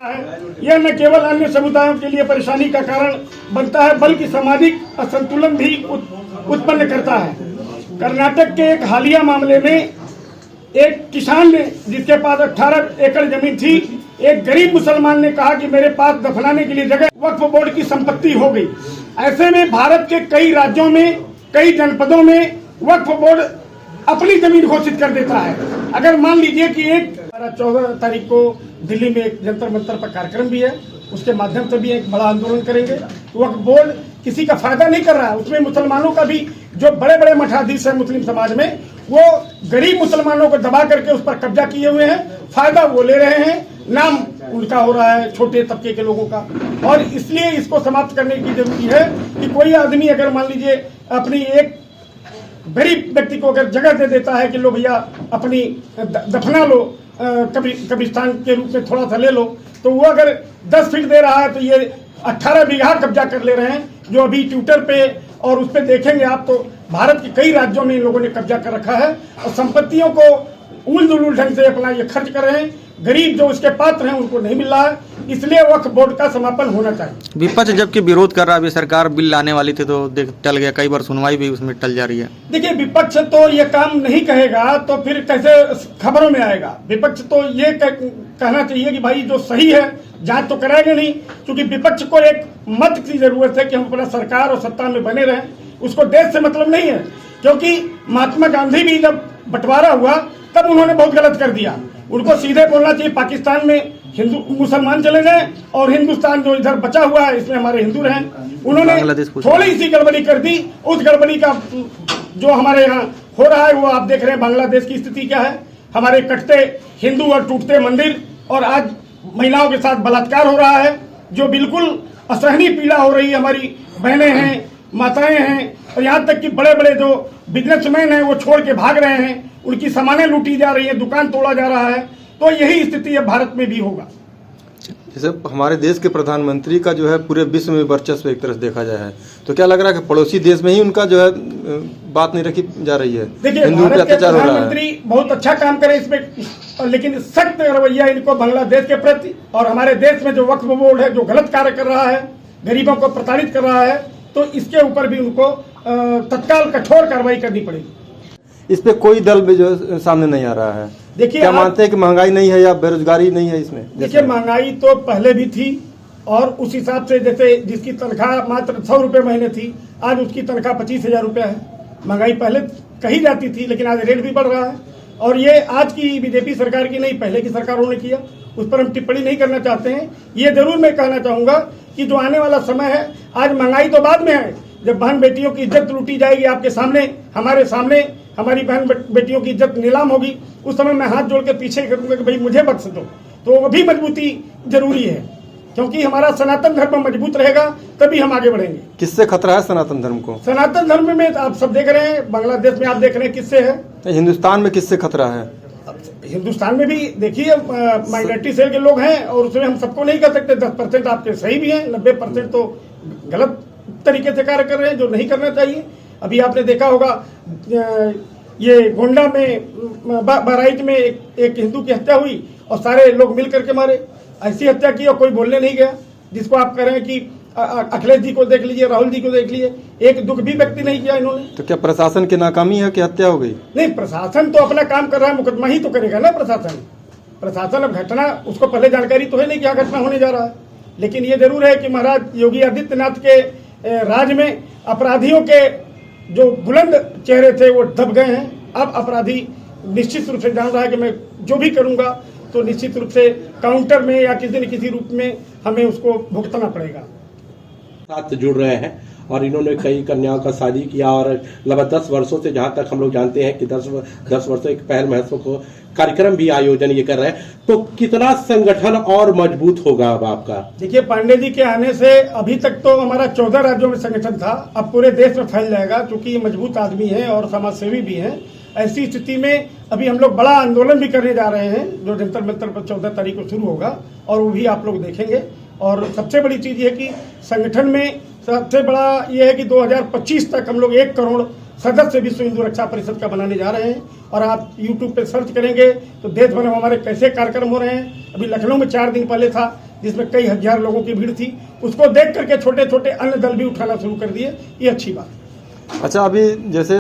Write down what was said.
यह न केवल अन्य समुदायों के लिए परेशानी का कारण बनता है बल्कि सामाजिक असंतुलन भी उत्पन्न करता है। कर्नाटक के एक हालिया मामले में एक किसान ने, जिसके पास 18 एकड़ जमीन थी, एक गरीब मुसलमान ने कहा कि मेरे पास दफनाने के लिए जगह वक्फ बोर्ड की संपत्ति हो गई। ऐसे में भारत के कई राज्यों में, कई जनपदों में वक्फ बोर्ड अपनी जमीन घोषित कर देता है। अगर मान लीजिए कि 14 तारीख को दिल्ली में एक जंतर मंतर पर कार्यक्रम भी है, उसके माध्यम से भी एक बड़ा आंदोलन करेंगे। वक्फ बोर्ड किसी का फायदा नहीं कर रहा है, उसमें मुसलमानों का भी, जो बड़े बड़े मठाधीश है मुस्लिम समाज में, वो गरीब मुसलमानों को दबा करके उस पर कब्जा किए हुए हैं, फायदा वो ले रहे हैं, नाम उनका हो रहा है छोटे तबके के लोगों का। और इसलिए इसको समाप्त करने की जरूरी है कि कोई आदमी अगर मान लीजिए अपनी एक गरीब व्यक्ति को अगर जगह दे देता है कि लो भैया अपनी दफना लो, कब्रिस्तान के रूप में थोड़ा सा ले लो, तो वो अगर 10 फीट दे रहा है तो ये 18 बीघा कब्जा कर ले रहे हैं, जो अभी ट्विटर पे और उस पे देखेंगे आप तो भारत के कई राज्यों में इन लोगों ने कब्जा कर रखा है और संपत्तियों को उल ढंग से अपना ये खर्च कर रहे हैं। गरीब जो इसके पात्र हैं उनको नहीं मिल रहा है, इसलिए वक्फ बोर्ड का समापन होना चाहिए। विपक्ष जबकि विरोध कर रहा है, अभी सरकार बिल लाने वाली थी तो टल गया, कई बार सुनवाई भी उसमें टल जा रही है। देखिए, विपक्ष तो ये काम नहीं कहेगा तो फिर कैसे खबरों में आएगा। विपक्ष तो ये कहना चाहिए कि भाई जो सही है जांच तो कराएंगे नहीं, क्योंकि विपक्ष को एक मत की जरूरत है कि हम अपना सरकार और सत्ता में बने रहें। उसको देश से मतलब नहीं है, क्योंकि महात्मा गांधी भी जब बंटवारा हुआ तब उन्होंने बहुत गलत कर दिया। उनको सीधे बोलना चाहिए पाकिस्तान में हिंदू मुसलमान चले जाएं और हिंदुस्तान जो इधर बचा हुआ है इसमें हमारे हिंदू रहें। उन्होंने थोड़ी सी गड़बड़ी कर दी। उस गड़बड़ी का जो हमारे यहाँ हो रहा है वो आप देख रहे हैं। बांग्लादेश की स्थिति क्या है, हमारे कटते हिंदू और टूटते मंदिर, और आज महिलाओं के साथ बलात्कार हो रहा है, जो बिल्कुल असहनीय पीड़ा हो रही है। हमारी बहनें हैं, माताएं हैं, और यहाँ तक कि बड़े बड़े जो बिजनेसमैन हैं वो छोड़ के भाग रहे हैं, उनकी सामानें लूटी जा रही है, दुकान तोड़ा जा रहा है। तो यही स्थिति अब भारत में भी होगा। जैसे हमारे देश के प्रधानमंत्री का जो है पूरे विश्व में वर्चस्व एक तरह से देखा जाए है, तो क्या लग रहा है कि पड़ोसी देश में ही उनका जो है बात नहीं रखी जा रही है? देखिए, भारत के प्रधानमंत्री बहुत अच्छा काम करे इसमें, लेकिन सख्त रवैया इनको बांग्लादेश के प्रति और हमारे देश में जो वक्फ बोर्ड है जो गलत कार्य कर रहा है, गरीबों को प्रताड़ित कर रहा है, तो इसके ऊपर भी उनको तत्काल कठोर कार्रवाई करनी पड़ेगी। इस पे कोई दल भी जो सामने नहीं आ रहा है। देखिए, क्या मानते हैं कि महंगाई नहीं है या बेरोजगारी नहीं है इसमें? देखिए, महंगाई तो पहले भी थी और उस हिसाब से जैसे जिसकी तनख्वाह मात्र 100 रुपये महीने थी, आज उसकी तनख्वाह 25,000 रुपया है। महंगाई पहले कही जाती थी, लेकिन आज रेट भी बढ़ रहा है। और ये आज की बीजेपी सरकार की नहीं, पहले की सरकारों ने किया, उस पर हम टिप्पणी नहीं करना चाहते हैं। ये जरूर मैं कहना चाहूंगा कि जो आने वाला समय है, आज महंगाई तो बाद में है, जब बहन बेटियों की इज्जत लूटी जाएगी आपके सामने, हमारे सामने, हमारी बहन बेटियों की इज्जत नीलाम होगी, उस समय मैं हाथ जोड़ के पीछे करूंगा कि भाई मुझे बख्श दो। तो वो भी मजबूती जरूरी है, क्योंकि हमारा सनातन धर्म मजबूत रहेगा तभी हम आगे बढ़ेंगे। किससे खतरा है सनातन धर्म को? सनातन धर्म में आप सब देख रहे हैं, बांग्लादेश में आप देख रहे हैं किससे है, हिंदुस्तान में किससे खतरा है? हिंदुस्तान में भी देखिए माइनॉरिटी सेल के लोग हैं, और उसमें हम सबको नहीं कह सकते। 10% आपके सही भी हैं, 90% तो गलत तरीके से कार्य कर रहे हैं, जो नहीं करना चाहिए। अभी आपने देखा होगा ये गोंडा में बहराइच में एक हिंदू की हत्या हुई और सारे लोग मिल करके मारे। ऐसी हत्या की और कोई बोलने नहीं गया। जिसको आप कह रहे हैं कि अखिलेश जी को देख लीजिए, राहुल जी को देख लीजिए, एक दुख भी व्यक्ति नहीं किया इन्होंने। तो क्या प्रशासन की नाकामी है कि हत्या हो गई? नहीं, प्रशासन तो अपना काम कर रहा है, मुकदमा ही तो करेगा ना प्रशासन। अब घटना उसको पहले जानकारी तो है नहीं क्या घटना होने जा रहा है, लेकिन ये जरूर है कि महाराज योगी आदित्यनाथ के राज में अपराधियों के जो बुलंद चेहरे थे वो दब गए हैं। अब अपराधी निश्चित रूप से जान रहा है कि मैं जो भी करूंगा तो निश्चित रूप से काउंटर में या किसी न किसी रूप में हमें उसको भुगतना पड़ेगा। साथ जुड़ रहे हैं और इन्होंने कई कन्याओं का शादी किया और लगभग 10 वर्षों से, जहां तक हम लोग जानते हैं कि 10 वर्षों एक पहल महत्व को कार्यक्रम भी आयोजन ये कर रहे हैं, तो कितना संगठन और मजबूत होगा अब आपका? देखिए, पांडे जी के आने से अभी तक तो हमारा 14 राज्यों में संगठन था, अब पूरे देश में फैल जाएगा, क्योंकि ये मजबूत आदमी है और समाजसेवी भी हैं। ऐसी स्थिति में अभी हम लोग बड़ा आंदोलन भी करने जा रहे हैं, जो जंतर मंतर पर 14 तारीख को शुरू होगा, और वो भी आप लोग देखेंगे। और सबसे बड़ी चीज ये कि संगठन में सबसे बड़ा ये है कि 2025 तक हम लोग 1 करोड़ सदस्य विश्व हिंदू रक्षा परिषद का बनाने जा रहे हैं। और आप YouTube पे सर्च करेंगे तो देश भर में हमारे कैसे कार्यक्रम हो रहे हैं। अभी लखनऊ में 4 दिन पहले था, जिसमें कई हजार लोगों की भीड़ थी, उसको देख करके छोटे छोटे अन्य दल भी उठाना शुरू कर दिए। ये अच्छी बात है। अच्छा, अभी जैसे